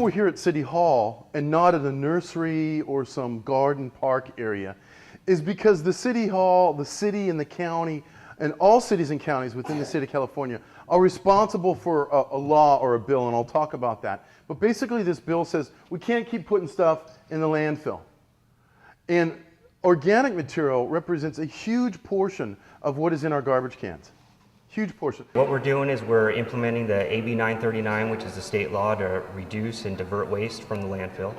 reason we're here at City Hall and not at a nursery or some garden park area is because the City Hall, the city and the county, and all cities and counties within the state of California are responsible for a law or a bill, and I'll talk about that. But basically this bill says we can't keep putting stuff in the landfill. And organic material represents a huge portion of what is in our garbage cans. Huge portion. What we're doing is we're implementing the AB 939, which is the state law to reduce and divert waste from the landfill.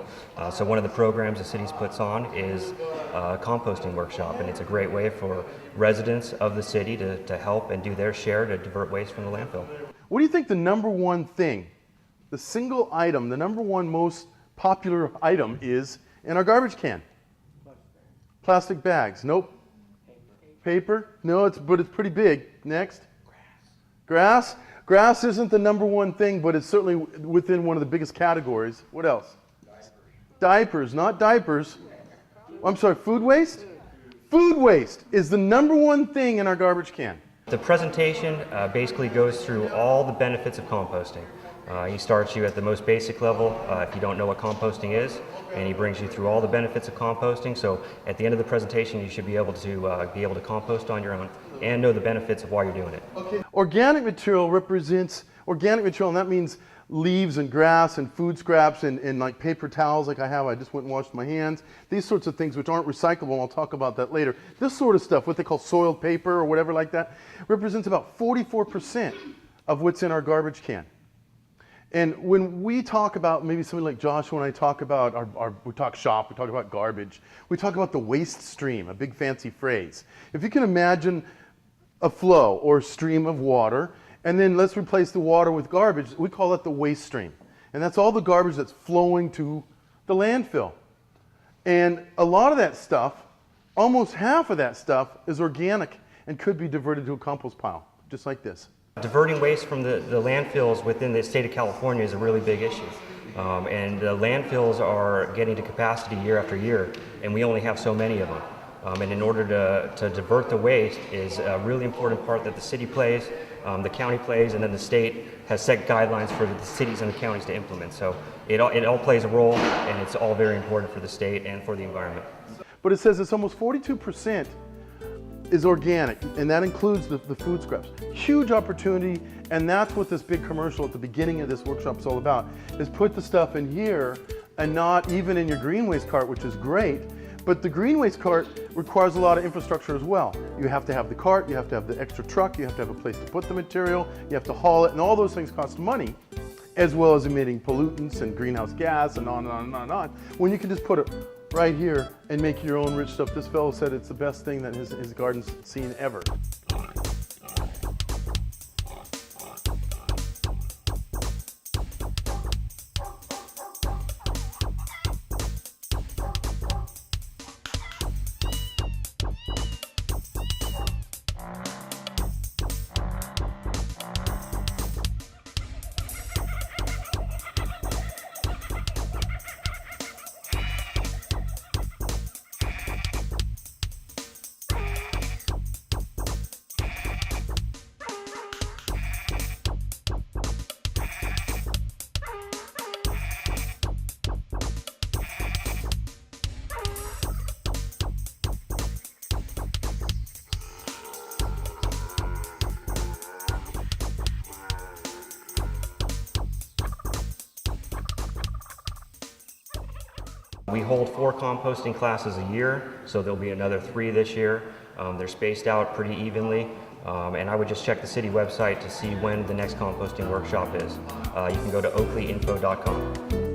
So one of the programs the city puts on is a composting workshop, and it's a great way for residents of the city to help and do their share to divert waste from the landfill. What do you think the number one thing, the single item, the number one most popular item is in our garbage can? Plastic bags. Nope. Paper? No, but it's pretty big. Next. Grass? Grass isn't the number one thing, but it's certainly within one of the biggest categories. What else? Diapers, not diapers. I'm sorry, food waste? Food waste is the number one thing in our garbage can. The presentation basically goes through all the benefits of composting. He starts you at the most basic level if you don't know what composting is, and he brings you through all the benefits of composting. So at the end of the presentation, you should be able to compost on your own and know the benefits of why you're doing it. Okay. Organic material represents organic material, and that means leaves and grass and food scraps and like paper towels like I have. I just went and washed my hands. These sorts of things which aren't recyclable, and I'll talk about that later. This sort of stuff, what they call soiled paper or whatever like that, represents about 44% of what's in our garbage can. And when we talk about, maybe somebody like Joshua and I talk about, we talk shop, we talk about garbage, we talk about the waste stream, a big fancy phrase. If you can imagine a flow or a stream of water, and then let's replace the water with garbage, we call it the waste stream. And that's all the garbage that's flowing to the landfill. And a lot of that stuff, almost half of that stuff, is organic and could be diverted to a compost pile, just like this. Diverting waste from the landfills within the state of California is a really big issue. And the landfills are getting to capacity year after year, and we only have so many of them. And in order to divert the waste is a really important part that the city plays, the county plays, and then the state has set guidelines for the cities and the counties to implement. So it all plays a role, and it's all very important for the state and for the environment. But it says it's almost 42% is organic, and that includes the food scraps. Huge opportunity, and that's what this big commercial at the beginning of this workshop is all about, is put the stuff in here and not even in your green waste cart, which is great, but the green waste cart requires a lot of infrastructure as well. You have to have the cart, you have to have the extra truck, you have to have a place to put the material, you have to haul it, and all those things cost money, as well as emitting pollutants and greenhouse gas and on and on and on and on, when you can just put it right here and make your own rich stuff. This fellow said it's the best thing that his garden's seen ever. We hold 4 composting classes a year, so there'll be another 3 this year. They're spaced out pretty evenly, and I would just check the city website to see when the next composting workshop is. You can go to oakleyinfo.com.